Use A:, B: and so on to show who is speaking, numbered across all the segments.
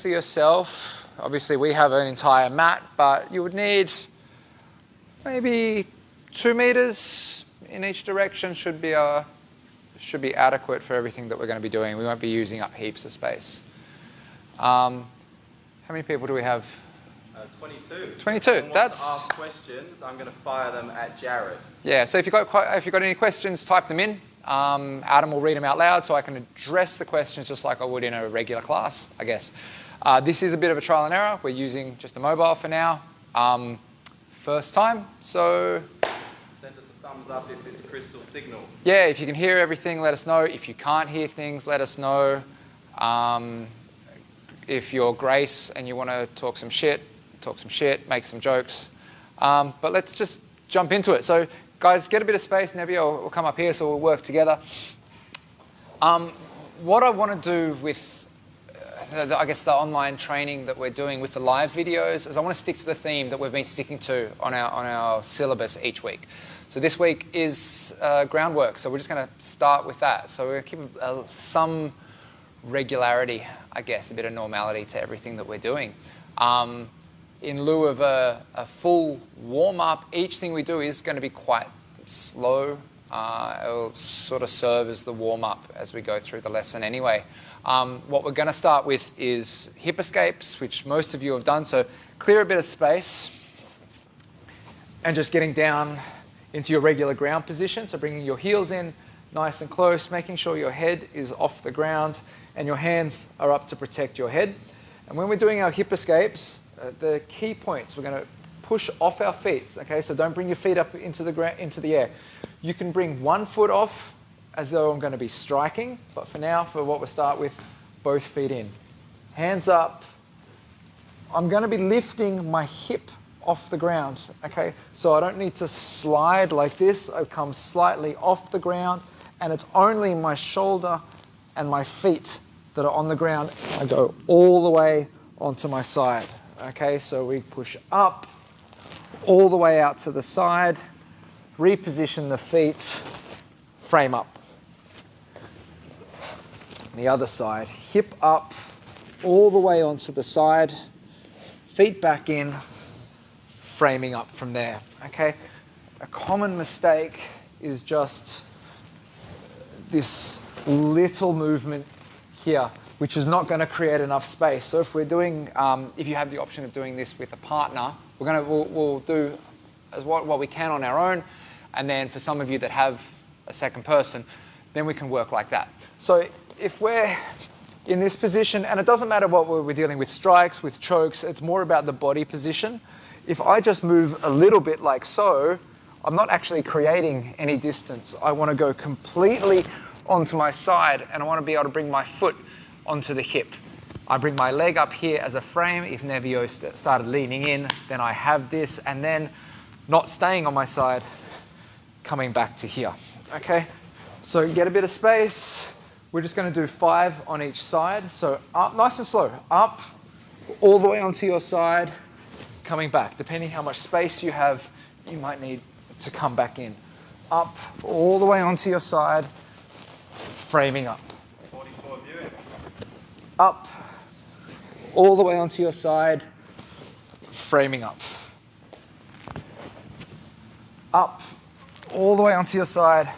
A: for yourself, obviously we have an entire mat, but you would need maybe 2 meters in each direction should be adequate for everything that we're going to be doing. We won't be using up heaps of space. How many people do we have?
B: 22.
A: 22.
B: If that's. To ask questions, I'm going to fire them at Jarrod.
A: Yeah. So if you've got any questions, type them in. Adam will read them out loud, so I can address the questions just like I would in a regular class, I guess. This is a bit of a trial and error. We're using just a mobile for now. First time, so.
B: Send us a thumbs up if it's crystal signal.
A: Yeah, if you can hear everything, let us know. If you can't hear things, let us know. If you're Grace and you want to talk some shit, make some jokes. But let's just jump into it. So, guys, get a bit of space. Nevio will come up here, so we'll work together. What I want to do with, I guess, the online training that we're doing with the live videos is I want to stick to the theme that we've been sticking to on our syllabus each week. So this week is groundwork, so we're just going to start with that. So we're going to keep some regularity, I guess, a bit of normality to everything that we're doing. In lieu of a full warm-up, each thing we do is going to be quite slow. It'll sort of serve as the warm-up as we go through the lesson anyway. What we're going to start with is hip escapes, which most of you have done. So clear a bit of space and just getting down into your regular ground position. So bringing your heels in nice and close, making sure your head is off the ground and your hands are up to protect your head. And when we're doing our hip escapes, the key points, we're going to push off our feet. Okay, so don't bring your feet up into the air. You can bring one foot off as though I'm going to be striking, but for now, for what we'll start with, both feet in. Hands up. I'm going to be lifting my hip off the ground, okay? So I don't need to slide like this. I come slightly off the ground, and it's only my shoulder and my feet that are on the ground. I go all the way onto my side, okay? So we push up, all the way out to the side, reposition the feet, frame up. The other side, hip up, all the way onto the side, feet back in, framing up from there, okay? A common mistake is just this little movement here, which is not going to create enough space. So if we're doing, if you have the option of doing this with a partner, we'll do what we can on our own, and then for some of you that have a second person, then we can work like that. So if we're in this position, and it doesn't matter what we're dealing with, strikes, with chokes, it's more about the body position. If I just move a little bit like so, I'm not actually creating any distance. I want to go completely onto my side, and I want to be able to bring my foot onto the hip. I bring my leg up here as a frame. If Nevio started leaning in, then I have this, and then not staying on my side, coming back to here, okay? So get a bit of space. We're just going to do 5 on each side. So up, nice and slow, up, all the way onto your side, coming back. Depending how much space you have, you might need to come back in. Up, all the way onto your side, framing up.
B: 44 viewing.
A: Up, all the way onto your side, framing up. Up, all the way onto your side,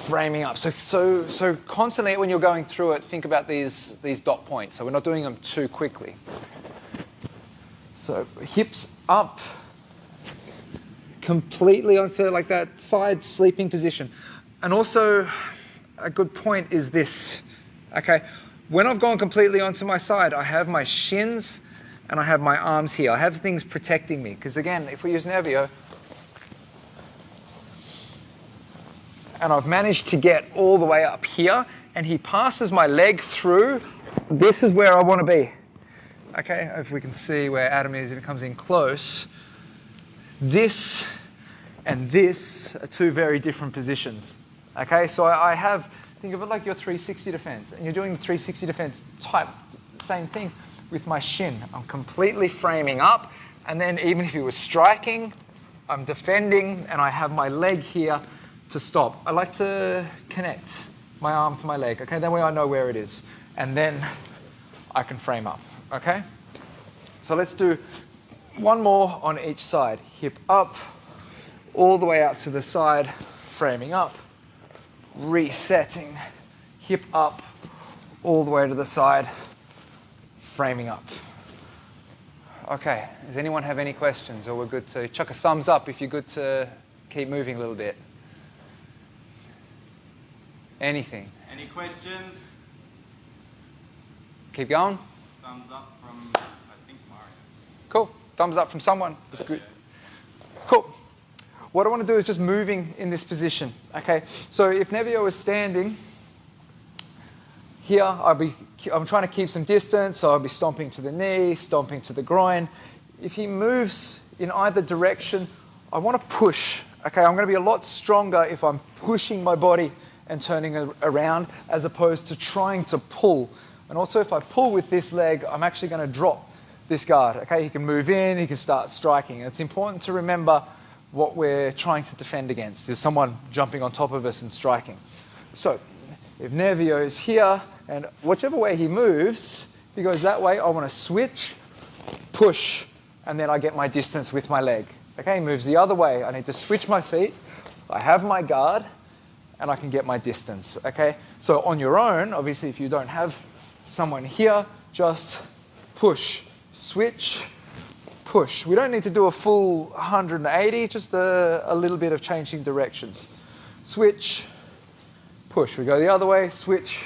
A: framing up. So constantly when you're going through it, think about these dot points. So we're not doing them too quickly. So hips up, completely onto like that side sleeping position. And also a good point is this, okay? When I've gone completely onto my side, I have my shins and I have my arms here. I have things protecting me. Because again, if we use Nevio, and I've managed to get all the way up here, and he passes my leg through, this is where I want to be. Okay, if we can see where Adam is, if it comes in close, this and this are 2 very different positions. Okay, so I have, think of it like your 360 defense, and you're doing the 360 defense type, same thing with my shin. I'm completely framing up, and then even if he was striking, I'm defending, and I have my leg here to stop. I like to connect my arm to my leg, okay? That way I know where it is. And then I can frame up, okay? So let's do one more on each side. Hip up, all the way out to the side, framing up, resetting, hip up, all the way to the side, framing up. Okay, does anyone have any questions, or we're good to chuck a thumbs up if you're good to keep moving a little bit? Anything?
B: Any questions?
A: Keep going?
B: Thumbs up from, I think, Mario.
A: Cool, thumbs up from someone. That's good. Cool. What I want to do is just moving in this position, okay? So if Nevio is standing here, I'm trying to keep some distance, so I'll be stomping to the knee, stomping to the groin. If he moves in either direction, I want to push, okay? I'm going to be a lot stronger if I'm pushing my body and turning around as opposed to trying to pull. And also if I pull with this leg, I'm actually going to drop this guard, okay? He can move in, he can start striking. It's important to remember what we're trying to defend against. There's someone jumping on top of us and striking. So if Nevio is here, and whichever way he moves, if he goes that way, I want to switch, push, and then I get my distance with my leg. Okay, he moves the other way. I need to switch my feet. I have my guard, and I can get my distance. Okay, so on your own, obviously, if you don't have someone here, just push, switch, push. We don't need to do a full 180, just a little bit of changing directions. Switch, push. We go the other way, switch,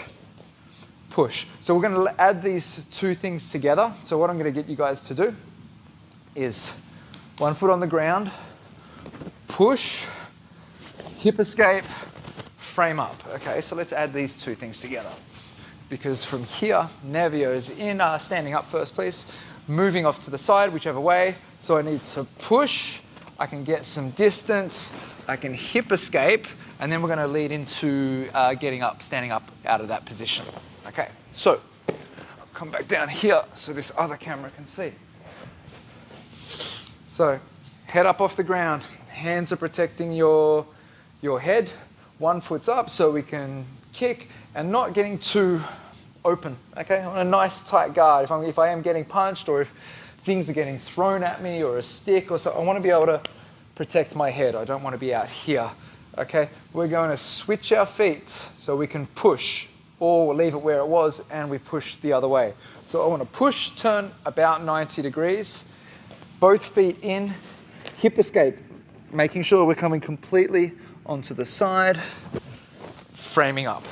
A: push. So we're going to add these two things together. So what I'm going to get you guys to do is one foot on the ground, push, hip escape, frame up. Okay, so let's add these two things together. Because from here, Nevio's in, standing up first, please. Moving off to the side, whichever way. So I need to push, I can get some distance, I can hip escape, and then we're going to lead into getting up, standing up out of that position. Okay, so I'll come back down here so this other camera can see. So head up off the ground, hands are protecting your head, one foot's up so we can kick and not getting too open, okay? On a nice tight guard. If I am getting punched or if things are getting thrown at me or a stick or so, I want to be able to protect my head. I don't want to be out here, okay? We're going to switch our feet so we can push, or we'll leave it where it was and we push the other way. So I want to push, turn about 90 degrees, both feet in, hip escape, making sure we're coming completely onto the side, framing up.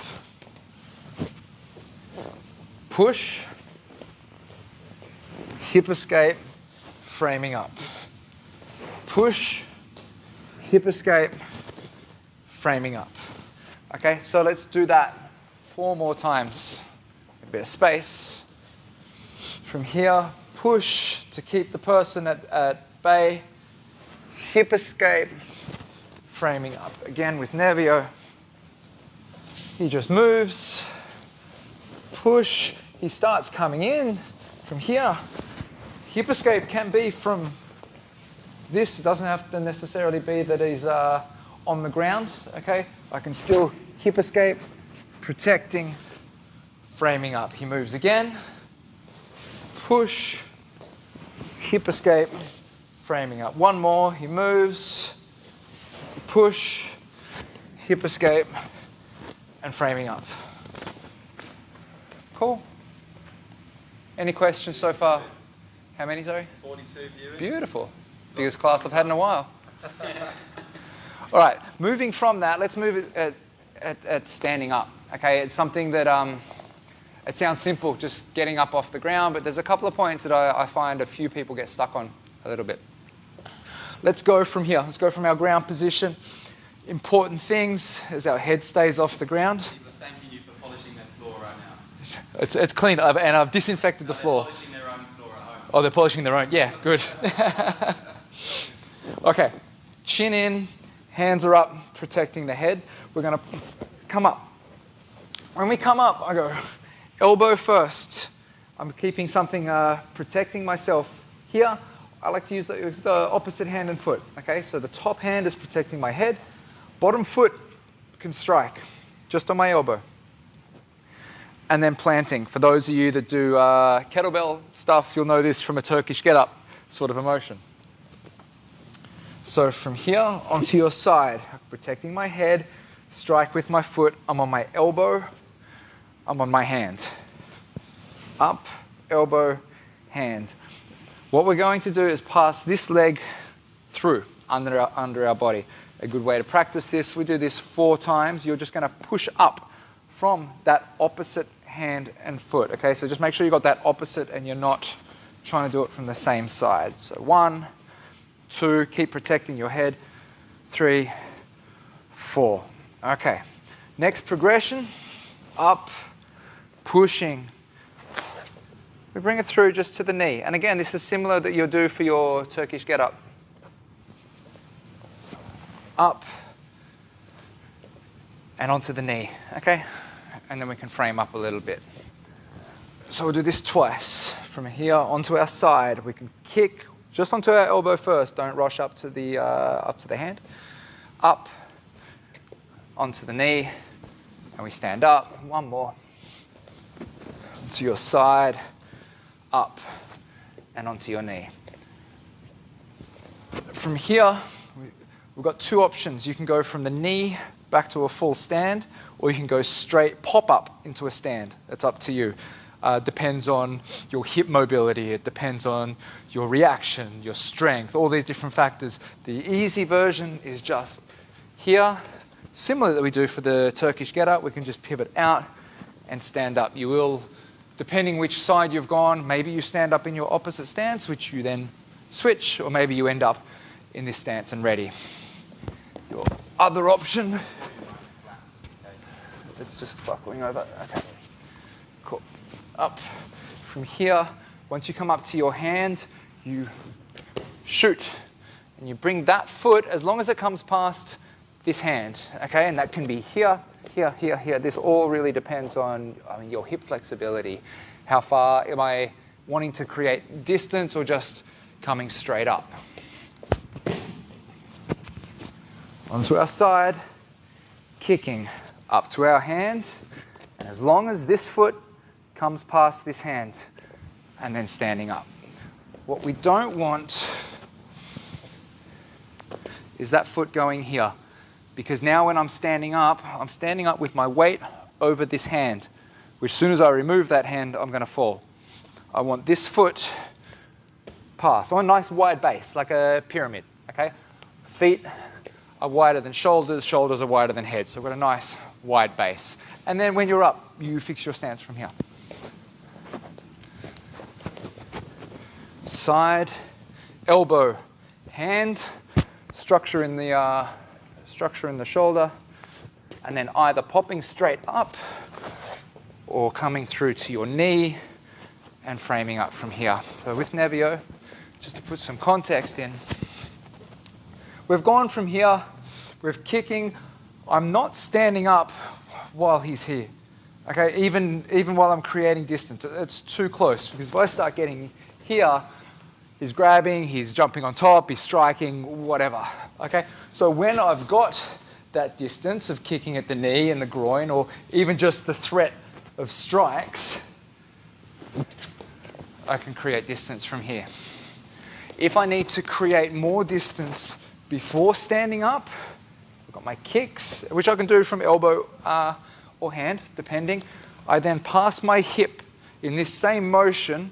A: Push, hip escape, framing up. Push, hip escape, framing up. Okay, so let's do that 4 more times. A bit of space. From here, push to keep the person at bay. Hip escape, framing up. Again with Nevio. He just moves. Push. He starts coming in from here. Hip escape can be from this. It doesn't have to necessarily be that he's on the ground. Okay, I can still hip escape, protecting, framing up. He moves again. Push, hip escape, framing up. One more. He moves. Push, hip escape, and framing up. Cool. Any questions so far? How many, sorry?
B: 42 viewers.
A: Beautiful. Biggest class I've had in a while. All right, moving from that, let's move it at standing up. Okay, it's something that it sounds simple, just getting up off the ground, but there's a couple of points that I find a few people get stuck on a little bit. Let's go from here. Let's go from our ground position. Important things as our head stays off the ground.
B: People are thanking you for polishing their floor right now.
A: It's clean, and I've disinfected the floor.
B: They're polishing their own floor at home.
A: Oh, they're polishing their own. Yeah, good. Okay, chin in, hands are up, protecting the head. We're going to come up. When we come up, I go elbow first. I'm keeping something, protecting myself here. I like to use the opposite hand and foot. Okay, so the top hand is protecting my head. Bottom foot can strike, just on my elbow. and then planting. For those of you that do kettlebell stuff, you'll know this from a Turkish get-up sort of a motion. So from here onto your side, protecting my head, strike with my foot. I'm on my elbow, I'm on my hand. Up, elbow, hand. What we're going to do is pass this leg through under our body. A good way to practice this, we do this 4 times. You're just going to push up from that opposite hand and foot. Okay, so just make sure you got that opposite and you're not trying to do it from the same side. So 1, 2, keep protecting your head. 3, 4. Okay, next progression, up, pushing. We bring it through just to the knee. And again, this is similar that you'll do for your Turkish get-up. Up and onto the knee, okay? And then we can frame up a little bit. So we'll do this twice. From here onto our side, we can kick just onto our elbow first. Don't rush up to the hand. Up, onto the knee, and we stand up. One more. To your side, up, and onto your knee. From here, we've got 2 options. You can go from the knee back to a full stand, or you can go straight, pop up into a stand. It's up to you. Depends on your hip mobility. It depends on your reaction, your strength, all these different factors. The easy version is just here, similar that we do for the Turkish get-up. We can just pivot out and stand up. You will, depending which side you've gone, maybe you stand up in your opposite stance, which you then switch, or maybe you end up in this stance and ready. Your other option, it's just buckling over. Okay, cool. Up from here, once you come up to your hand, you shoot, and you bring that foot, as long as it comes past this hand, okay, and that can be here, here, here, here. This all really depends on your hip flexibility. How far am I wanting to create distance or just coming straight up? Onto our side, kicking up to our hand, and as long as this foot comes past this hand, and then standing up. What we don't want is that foot going here, because now when I'm standing up with my weight over this hand, which as soon as I remove that hand, I'm going to fall. I want this foot past. I want a nice wide base, like a pyramid, okay? Feet are wider than shoulders, shoulders are wider than head, so I've got a nice wide base. And then when you're up, you fix your stance from here. Side, elbow, hand, structure in the shoulder, and then either popping straight up or coming through to your knee and framing up from here. So with Nevio, just to put some context in, we've gone from here, we're kicking. I'm not standing up while he's here, okay? Even while I'm creating distance, it's too close, because if I start getting here, he's grabbing, he's jumping on top, he's striking, whatever, okay? So when I've got that distance of kicking at the knee and the groin, or even just the threat of strikes, I can create distance from here. If I need to create more distance before standing up, I've got my kicks, which I can do from elbow or hand, depending. I then pass my hip in this same motion,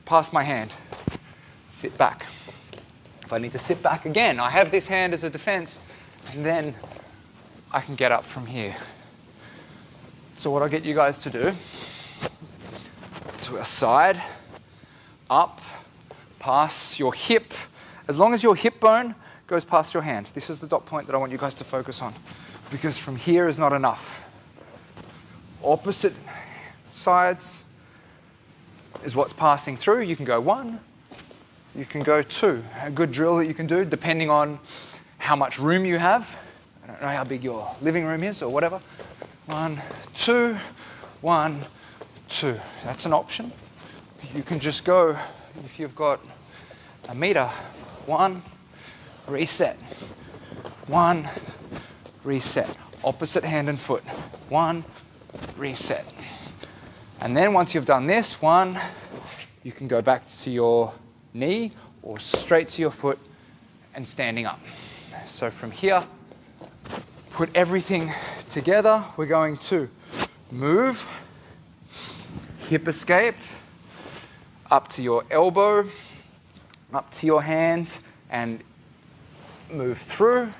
A: past my hand. Sit back. If I need to sit back again, I have this hand as a defense, and then I can get up from here. So what I'll get you guys to do, to our side, up, pass your hip. As long as your hip bone goes past your hand. This is the dot point that I want you guys to focus on, because from here is not enough. Opposite sides is what's passing through. You can go 1, you can go 2. A good drill that you can do, depending on how much room you have. I don't know how big your living room is or whatever. 1, 2, 1, 2. That's an option. You can just go, if you've got a meter, 1, reset. 1, reset. Opposite hand and foot. 1, reset. And then once you've done this one, you can go back to your knee or straight to your foot and standing up. So from here, put everything together. We're going to move, hip escape, up to your elbow, up to your hand, and move through,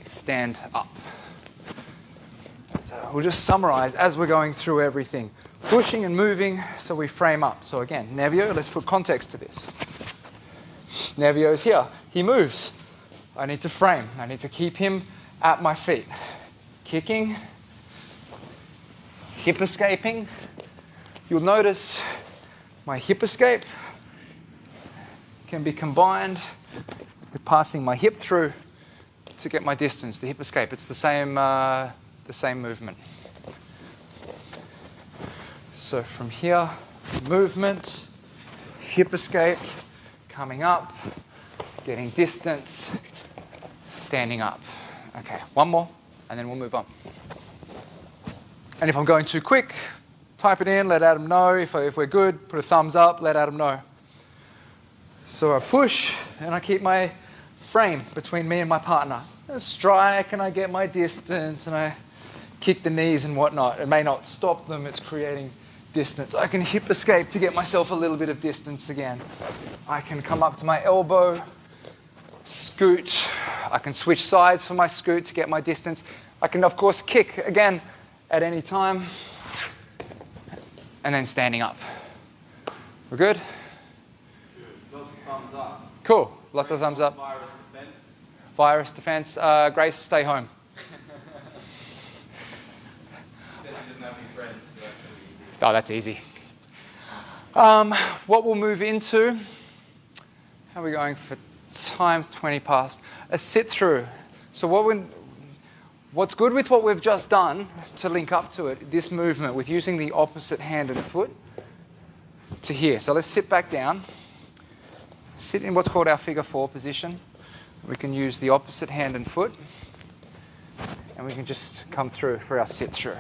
A: stand up. So we'll just summarize as we're going through everything. Pushing and moving so we frame up. So again, Nevio, let's put context to this. Nevio's here, he moves. I need to frame, I need to keep him at my feet. Kicking, hip escaping. You'll notice my hip escape can be combined with passing my hip through to get my distance, the hip escape. It's the same movement. So from here, movement, hip escape, coming up, getting distance, standing up. Okay, one more, and then we'll move on. And if I'm going too quick, type it in, let Adam know. If we're good, put a thumbs up, let Adam know. So I push, and I keep my frame between me and my partner. I strike, and I get my distance, and I kick the knees and whatnot. It may not stop them, it's creating distance. I can hip escape to get myself a little bit of distance again. I can come up to my elbow, scoot. I can switch sides for my scoot to get my distance. I can, of course, kick again at any time. And then standing up. We're good?
B: Good. Lots of thumbs up.
A: Cool. Lots of thumbs up.
B: Virus defense.
A: Virus defense. Grace, stay home.
B: Said she doesn't have any friends, so that's going to be easy.
A: Oh, that's easy. What we'll move into, how are we going for time? 20 past. A sit through. So what's good with what we've just done to link up to it, this movement with using the opposite hand and foot to here. So let's sit back down. Sit in what's called our figure 4 position. We can use the opposite hand and foot, and we can just come through for our sit through.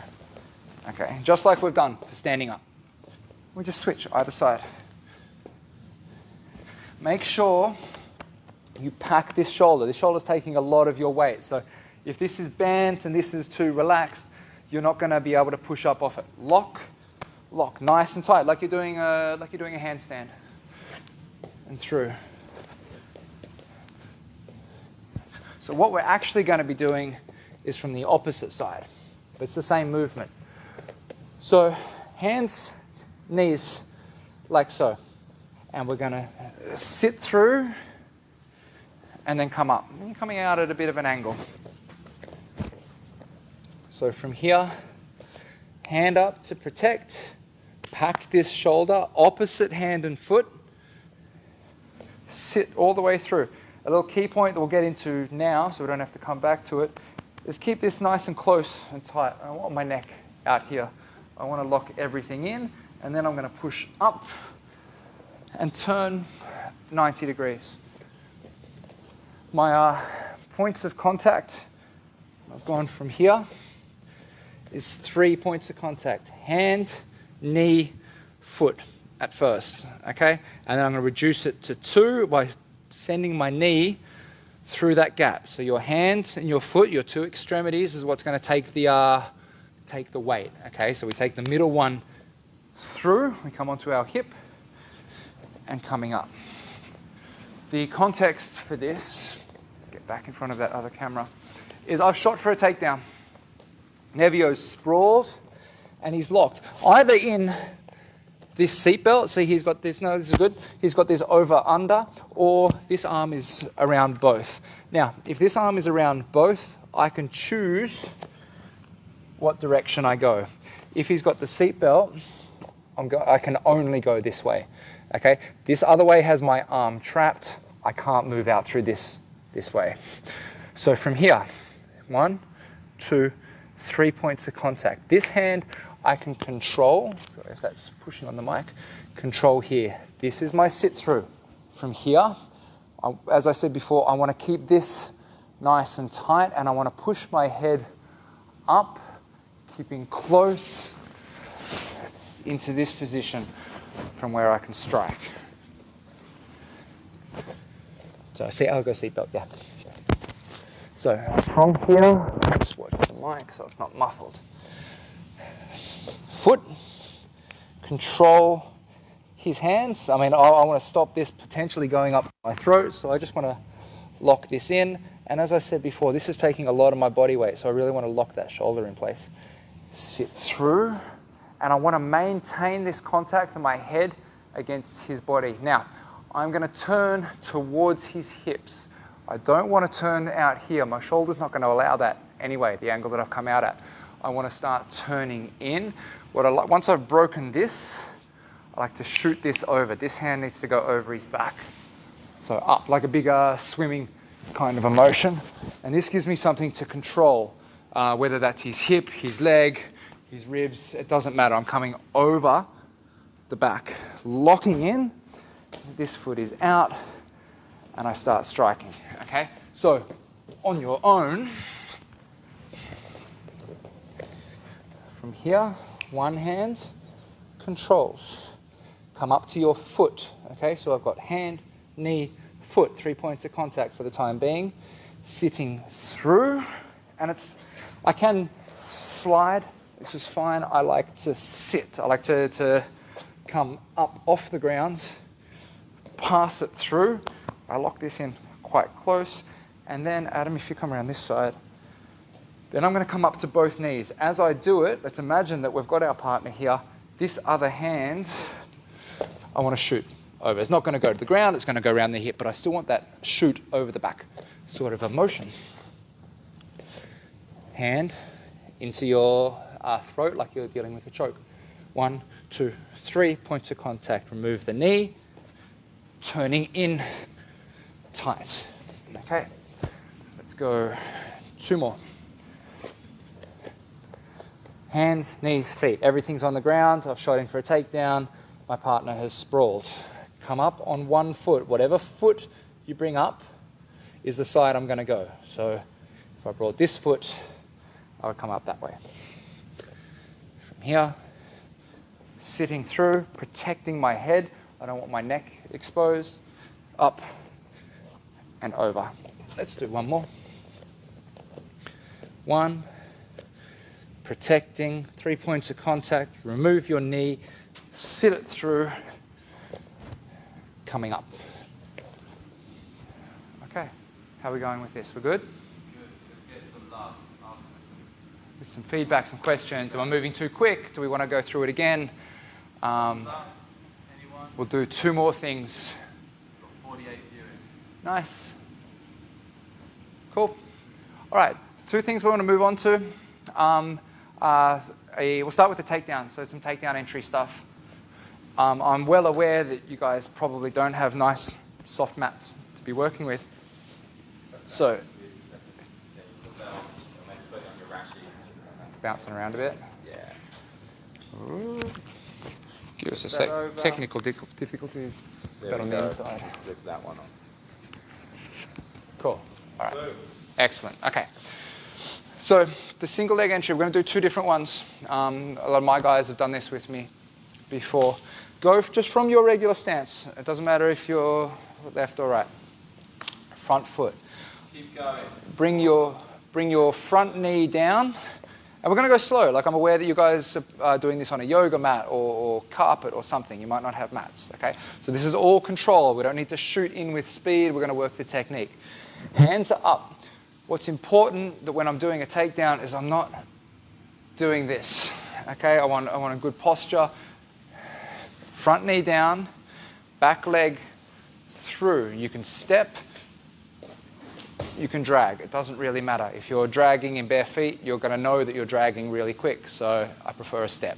A: Okay, just like we've done for standing up. We just switch either side. Make sure you pack this shoulder. This shoulder's taking a lot of your weight. So if this is bent and this is too relaxed, you're not going to be able to push up off it. Lock, lock, nice and tight, like you're doing a handstand. And through. So what we're actually going to be doing is from the opposite side, but it's the same movement. So hands, knees, like so. And we're going to sit through and then come up. And you're coming out at a bit of an angle. So from here, hand up to protect, pack this shoulder, opposite hand and foot, sit all the way through. A little key point that we'll get into now, so we don't have to come back to it, is keep this nice and close and tight. I want my neck out here. I want to lock everything in, and then I'm going to push up and turn 90 degrees. My points of contact, I've gone from here, is 3 points of contact. Hand, knee, foot at first, okay? And then I'm going to reduce it to 2 by sending my knee through that gap. So your hand and your foot, your 2 extremities, is what's going to take the weight, okay? So we take the middle one through, we come onto our hip, and coming up. The context for this, let's get back in front of that other camera, is I've shot for a takedown. Nevio's sprawled, and he's locked. Either in this seatbelt, see he's got this, no, this is good, he's got this over-under, or this arm is around both. Now, if this arm is around both, I can choose what direction I go. If he's got the seatbelt, I can only go this way, okay? This other way has my arm trapped. I can't move out through this way. So from here, 1, 2, 3 points of contact. This hand I can control, sorry if that's pushing on the mic, control here. This is my sit through. From here, as I said before, I want to keep this nice and tight, and I want to push my head up, keeping close into this position from where I can strike. So see, I'll go seatbelt, yeah. So from here, just work the mic so it's not muffled. Foot, control his hands. I mean, I want to stop this potentially going up my throat, so I just want to lock this in. And as I said before, this is taking a lot of my body weight, so I really want to lock that shoulder in place. Sit through, and I want to maintain this contact of my head against his body. Now, I'm going to turn towards his hips. I don't want to turn out here. My shoulder's not going to allow that anyway, the angle that I've come out at. I want to start turning in. Once I've broken this, I like to shoot this over. This hand needs to go over his back. So up, like a big swimming kind of a motion. And this gives me something to control, whether that's his hip, his leg, his ribs, it doesn't matter. I'm coming over the back, locking in. This foot is out, and I start striking, okay? So, on your own, from here, one hand controls. Come up to your foot, okay? So I've got hand, knee, foot, 3 points of contact for the time being. Sitting through, and I can slide, this is fine. I like to sit. I like to come up off the ground, pass it through. I lock this in quite close. And then, Adam, if you come around this side, then I'm going to come up to both knees. As I do it, let's imagine that we've got our partner here. This other hand, I want to shoot over. It's not going to go to the ground, it's going to go around the hip, but I still want that shoot over the back sort of a motion. Hand into your throat like you're dealing with a choke. 1, 2, 3 points of contact. Remove the knee, turning in tight. Okay, let's go 2 more. Hands, knees, feet. Everything's on the ground. I've shot in for a takedown. My partner has sprawled. Come up on one foot. Whatever foot you bring up is the side I'm going to go. So if I brought this foot, I would come up that way. From here, sitting through, protecting my head. I don't want my neck exposed. Up and over. Let's do one more. 1, protecting, 3 points of contact. Remove your knee, sit it through, coming up. Okay, how are we going with this? We're good?
B: Good. Let's get some love. Ask for
A: Some feedback, some questions. Am I moving too quick? Do we want to go through it again?
B: Anyone?
A: We'll do 2 more things.
B: Got 48 viewing.
A: Nice. Cool. All right, 2 things we want to move on to. We'll start with the takedown, so some takedown entry stuff. I'm well aware that you guys probably don't have nice soft mats to be working with. So, bouncing around a bit.
B: Yeah.
A: Ooh. Give us a sec. Technical difficulties. But on the inside.
B: Zip that one on.
A: Cool. All right. Excellent. Okay. So the single leg entry, we're going to do 2 different ones. A lot of my guys have done this with me before. Go just from your regular stance. It doesn't matter if you're left or right. Front foot.
B: Keep going.
A: Bring your front knee down. And we're going to go slow. Like, I'm aware that you guys are doing this on a yoga mat or carpet or something. You might not have mats, okay? So this is all control. We don't need to shoot in with speed. We're going to work the technique. Hands are up. What's important that when I'm doing a takedown is I'm not doing this, okay? I want a good posture. Front knee down, back leg through. You can step, you can drag. It doesn't really matter. If you're dragging in bare feet, you're going to know that you're dragging really quick, so I prefer a step.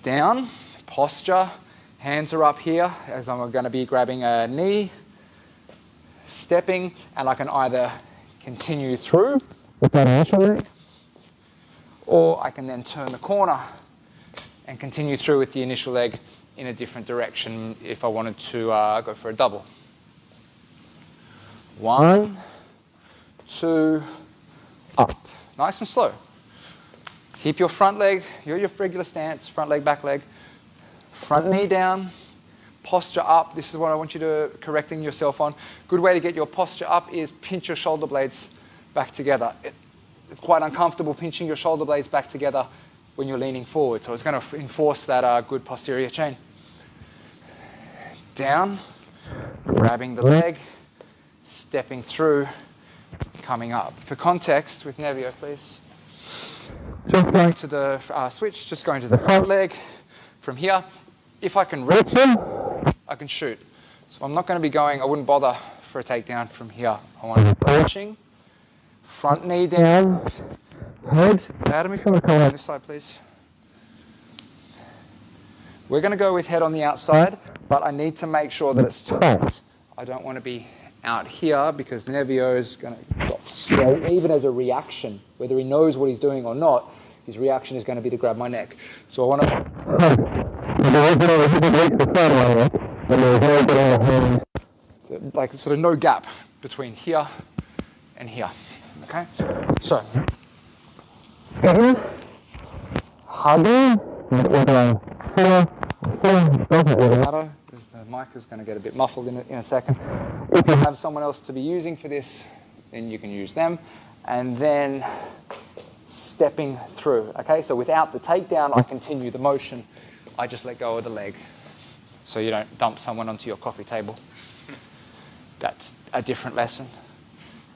A: Down, posture, hands are up here as I'm going to be grabbing a knee, stepping, and I can either continue through with that initial leg, or I can then turn the corner and continue through with the initial leg in a different direction if I wanted to go for a double. 1, 2, up. Nice and slow. Keep your front leg, your regular stance, front leg, back leg. Front knee down, posture up. This is what I want you to correcting yourself on. Good way to get your posture up is pinch your shoulder blades back together. It's quite uncomfortable pinching your shoulder blades back together when you're leaning forward. So it's going to enforce that good posterior chain. Down, grabbing the leg, stepping through, coming up. For context, with Nevio, please. Just going to the switch, just going to the front leg. From here, if I can reach him, I can shoot. So I'm not going to be going, I wouldn't bother for a takedown from here. I want to be pushing, front knee down, head. Adam, if you want to come on this side, please. We're going to go with head on the outside, but I need to make sure that it's tight. I don't want to be out here because Nevio is going to drop straight, even as a reaction. Whether he knows what he's doing or not, his reaction is going to be to grab my neck. So I want to... like sort of no gap between here and here. Okay? So, hugging, doesn't really matter because the mic is going to get a bit muffled in a second. If you have someone else to be using for this, then you can use them. And then stepping through. Okay, so without the takedown, I continue the motion. I just let go of the leg. So you don't dump someone onto your coffee table. That's a different lesson.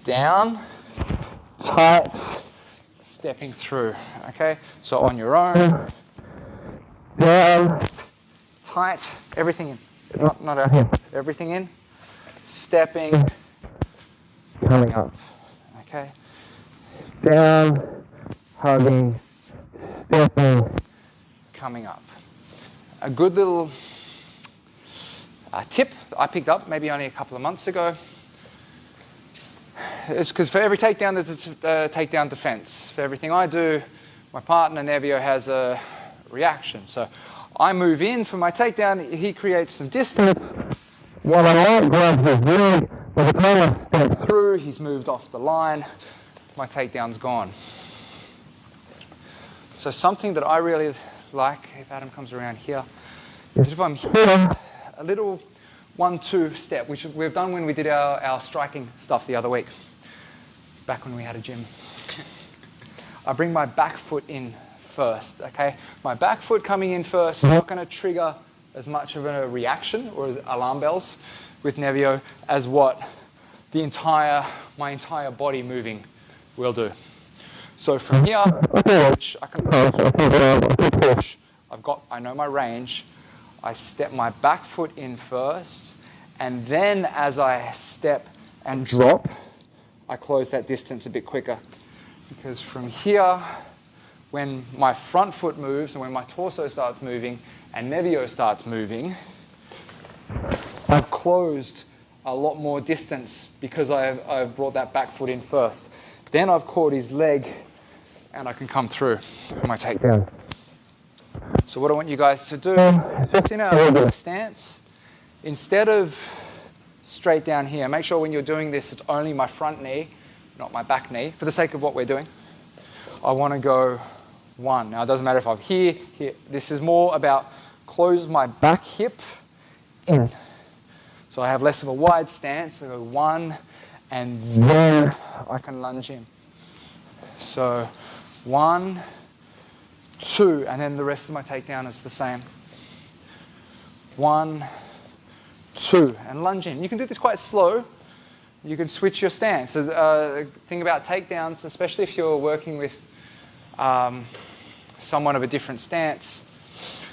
A: Down, tight, stepping through. Okay, so on your own, down, tight, everything in. Not out here. Everything in, stepping, coming up. Okay, down, hugging, stepping, coming up. A good little tip I picked up maybe only a couple of months ago is because for every takedown there's a takedown defense. For everything I do, my partner Nevio has a reaction. So I move in for my takedown, he creates some distance. While I might grab his leg, by the time I step through, he's moved off the line, my takedown's gone. So something that I really like, if Adam comes around here, is if I'm here, a little 1-2 step, which we've done when we did our striking stuff the other week, back when we had a gym. I bring my back foot in first, okay? My back foot coming in first is not going to trigger as much of a reaction or as alarm bells with Nevio as what my entire body moving will do. So from here, which I can push, I know my range. I step my back foot in first, and then as I step and drop, I close that distance a bit quicker. Because from here, when my front foot moves and when my torso starts moving and Nevio starts moving, I've closed a lot more distance because I've brought that back foot in first. Then I've caught his leg and I can come through for my takedown. So what I want you guys to do is just in our regular stance, instead of straight down here, make sure when you're doing this, it's only my front knee, not my back knee, for the sake of what we're doing. I want to go 1. Now it doesn't matter if I'm here. This is more about close my back hip in. So I have less of a wide stance. I go 1, and then I can lunge in. So 1, 2, and then the rest of my takedown is the same. 1, 2, and lunge in. You can do this quite slow. You can switch your stance. So the thing about takedowns, especially if you're working with someone of a different stance.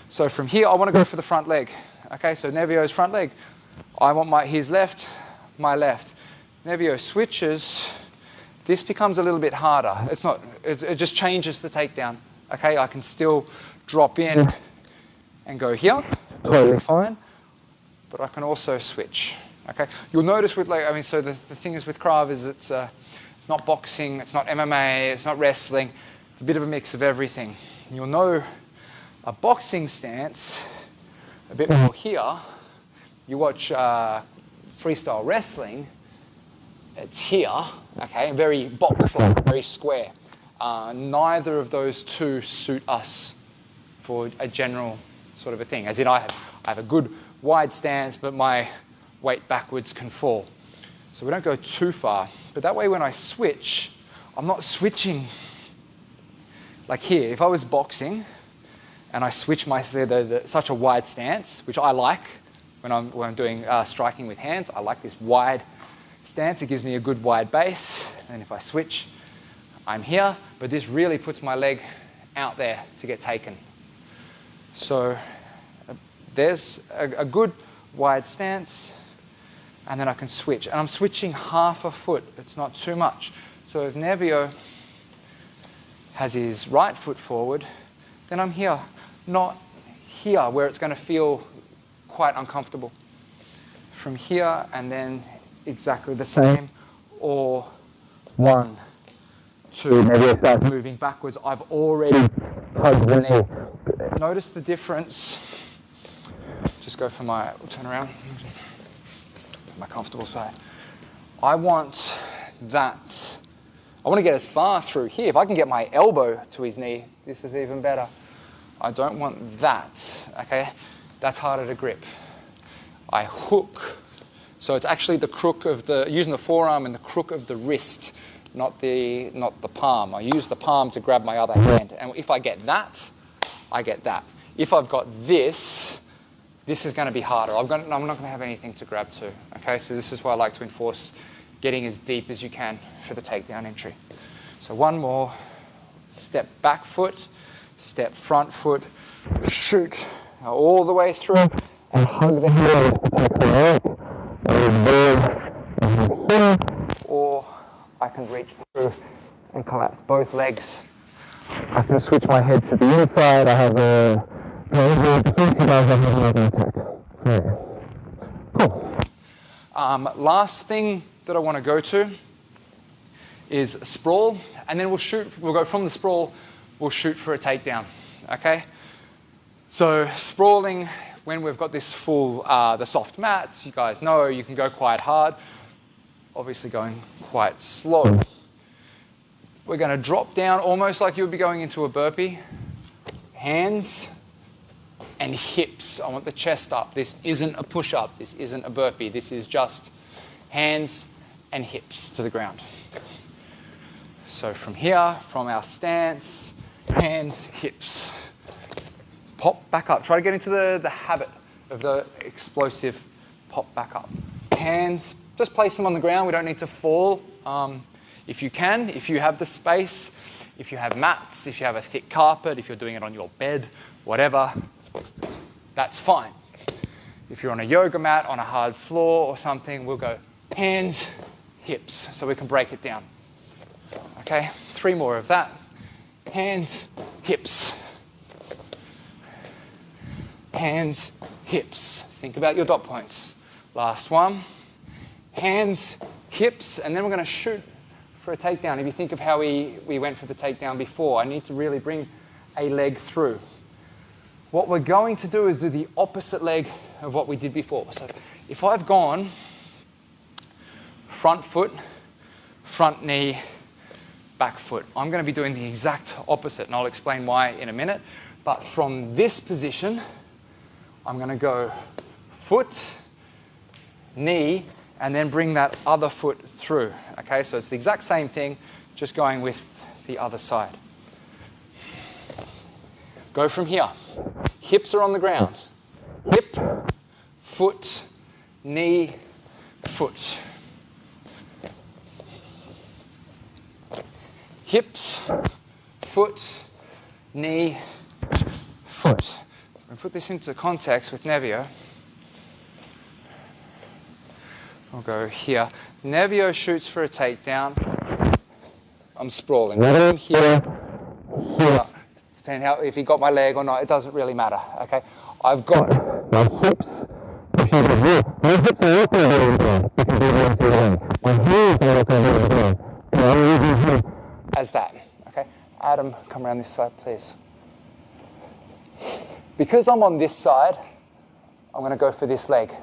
A: So from here, I want to go for the front leg. Okay, so Nevio's front leg. I want his left, my left. Nevio switches. This becomes a little bit harder. It's not. It just changes the takedown. Okay, I can still drop in and go here, totally fine, but I can also switch. Okay, you'll notice with so the thing is with Krav is it's not boxing, it's not MMA, it's not wrestling, it's a bit of a mix of everything. And you'll know a boxing stance a bit more here. You watch freestyle wrestling, it's here, okay, very box-like, very square. neither of those two suit us for a general sort of a thing. As in, I have a good wide stance, but my weight backwards can fall. So we don't go too far. But that way when I switch, I'm not switching like here. If I was boxing and I switch such a wide stance, which I like when I'm doing striking with hands, I like this wide stance. It gives me a good wide base. And if I switch, I'm here. But this really puts my leg out there to get taken. So there's a good wide stance, and then I can switch. And I'm switching half a foot. It's not too much. So if Nevio has his right foot forward, then I'm here, not here where it's going to feel quite uncomfortable. From here, and then exactly the same, or 1, 2, maybe I start moving backwards. I've already hugged the knee. Notice the difference. Just go for my turnaround. My comfortable side. I want that. I want to get as far through here. If I can get my elbow to his knee, this is even better. I don't want that. Okay, that's harder to grip. I hook. So it's actually the crook of using the forearm and the crook of the wrist, not the palm. I use the palm to grab my other hand. And if I get that, I get that. If I've got this is going to be harder. I'm not going to have anything to grab to. Okay, so this is why I like to enforce getting as deep as you can for the takedown entry. So one more. Step back foot, step front foot, shoot all the way through, and hug the heel to protect the leg. Or I can reach through and collapse both legs. I can switch my head to the inside. I have a attack. Yeah. Cool. Last thing that I want to go to is a sprawl, and then we'll go from the sprawl, we'll shoot for a takedown. Okay? So sprawling, when we've got this full, the soft mats, you guys know you can go quite hard, obviously going quite slow. We're going to drop down almost like you would be going into a burpee. Hands and hips. I want the chest up. This isn't a push-up. This isn't a burpee. This is just hands and hips to the ground. So from here, from our stance, hands, hips. Pop back up. Try to get into the habit of the explosive pop back up. Hands, just place them on the ground. We don't need to fall. If you can, if you have the space, if you have mats, if you have a thick carpet, if you're doing it on your bed, whatever, that's fine. If you're on a yoga mat, on a hard floor or something, we'll go hands, hips, so we can break it down. Okay, 3 more of that. Hands, hips. Hands, hips. Think about your dot points. Last one. Hands, hips, and then we're going to shoot for a takedown. If you think of how we went for the takedown before, I need to really bring a leg through. What we're going to do is do the opposite leg of what we did before. So if I've gone front foot, front knee, back foot, I'm going to be doing the exact opposite, and I'll explain why in a minute. But from this position, I'm going to go foot, knee, and then bring that other foot through. Okay, so it's the exact same thing, just going with the other side. Go from here. Hips are on the ground. Hip, foot, knee, foot. Hips, foot, knee, foot. We'll put this into context with Nevio. I'll go here. Nevio shoots for a takedown. I'm sprawling. Here, here. Depending how, if he got my leg or not, it doesn't really matter. Okay, I've got my hips. My hips are as that. Okay, Adam, come around this side, please. Because I'm on this side, I'm going to go for this leg.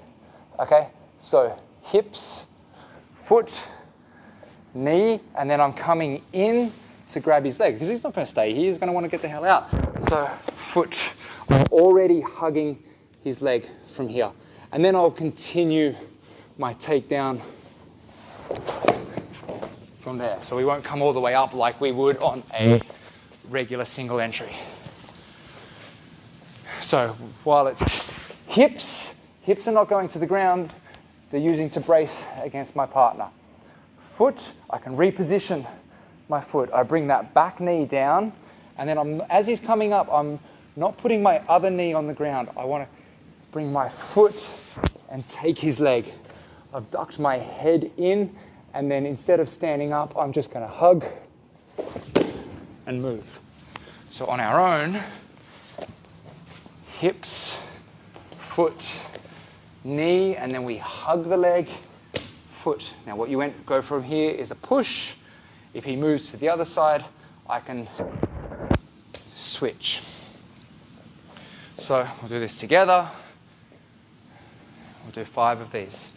A: Okay, so hips, foot, knee, and then I'm coming in to grab his leg, because he's not going to stay here, he's going to want to get the hell out. So foot, I'm already hugging his leg from here. And then I'll continue my takedown from there. So we won't come all the way up like we would on a regular single entry. So while it's hips are not going to the ground, they're using to brace against my partner. Foot, I can reposition my foot. I bring that back knee down, and then as he's coming up, I'm not putting my other knee on the ground. I want to bring my foot and take his leg. I've ducked my head in, and then instead of standing up, I'm just going to hug and move. So on our own, hips, foot, knee, and then we hug the leg, foot. Now what you go from here is a push. If he moves to the other side, I can switch. So we'll do this together. We'll do 5 of these.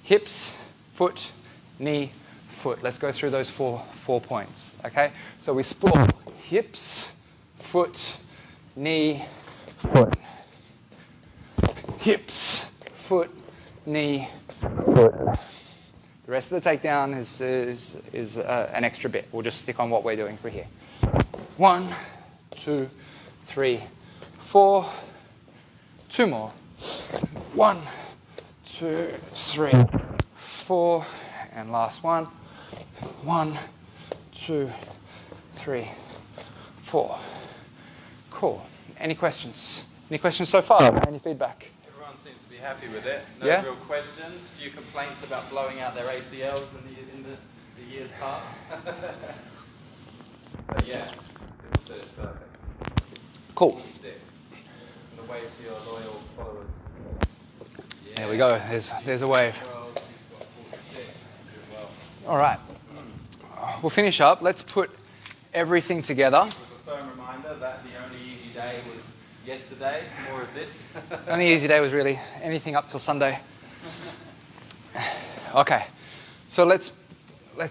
A: Hips, foot, knee, foot. Let's go through those four points, okay? So we sprawl. Hips, foot, knee, foot. Hips, foot, knee, foot. The rest of the takedown is an extra bit. We'll just stick on what we're doing for here. 1, 2, 3, 4. 2 more. 1, 2, 3, 4. And last one. 1, 2, 3, 4. Cool. Any questions? Any questions so far? Any feedback?
B: Everyone seems to be happy with it. No
A: Yeah?
B: real questions. Few complaints about blowing out their ACLs in the years past. But yeah, people said it's perfect.
A: Cool.
B: 6. And the way to your loyal followers. Yeah.
A: There we go. There's a wave.
B: Well, you've got 46. Doing well.
A: All right. We'll finish up. Let's put everything together.
B: With a firm reminder that the only easy day was yesterday. More of this.
A: The only easy day was really anything up till Sunday. Okay. So let's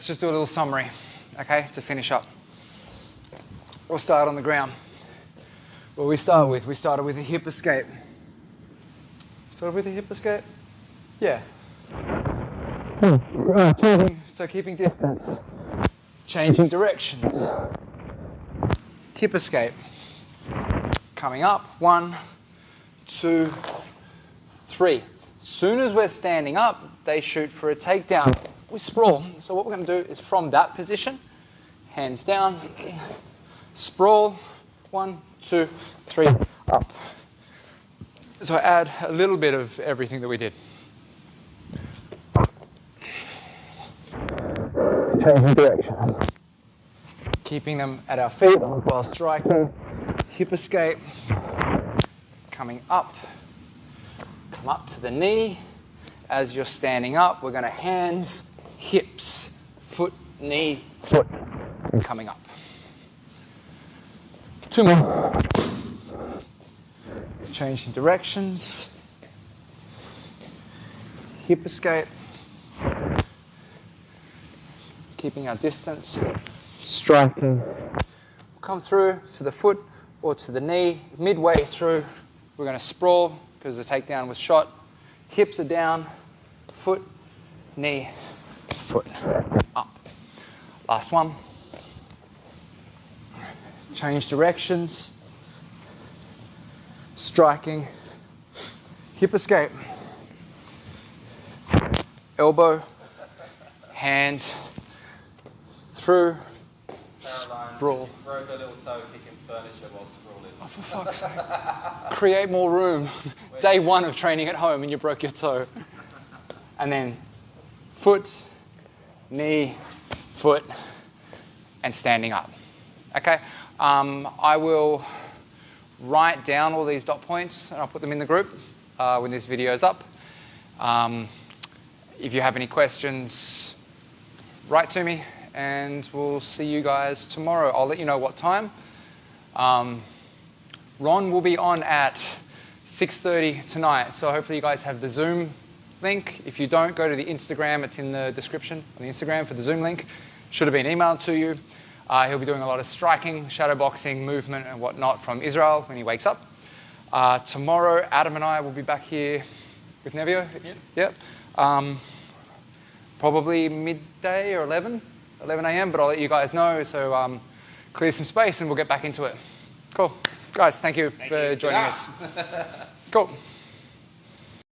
A: just do a little summary, okay, to finish up. We'll start on the ground. What we started with a hip escape. Started with a hip escape? Yeah. So keeping distance. Changing directions. Hip escape. Coming up. 1, 2, 3. As soon as we're standing up, they shoot for a takedown. We sprawl. So what we're going to do is from that position, hands down, sprawl. 1, 2, 3, up. So I add a little bit of everything that we did. Changing directions. Keeping them at our feet while striking. Hip escape. Coming up. Come up to the knee. As you're standing up, we're going to hands, hips, foot, knee, foot. And coming up. 2 more. Changing directions. Hip escape. Keeping our distance. Striking. Come through to the foot or to the knee. Midway through, we're going to sprawl because the takedown was shot. Hips are down. Foot, knee, foot. Up. Last one. Change directions. Striking. Hip escape. Elbow. Hand. Through. Sprawl.
B: Broke a little toe kicking furniture while sprawling.
A: Oh, for fuck's sake. Create more room. Day 1 of training at home and you broke your toe. And then foot, knee, foot, and standing up. Okay? I will write down all these dot points and I'll put them in the group when this video is up. If you have any questions, write to me and we'll see you guys tomorrow. I'll let you know what time. Ron will be on at 6:30 tonight, so hopefully you guys have the Zoom link. If you don't, go to the Instagram. It's in the description on the Instagram for the Zoom link. Should have been emailed to you. He'll be doing a lot of striking, shadow boxing, movement and whatnot from Israel when he wakes up. Tomorrow, Adam and I will be back here with Nevio. Yep. Probably midday or 11 a.m., but I'll let you guys know. So clear some space and we'll get back into it. Cool. Guys, thank you for joining us. Cool.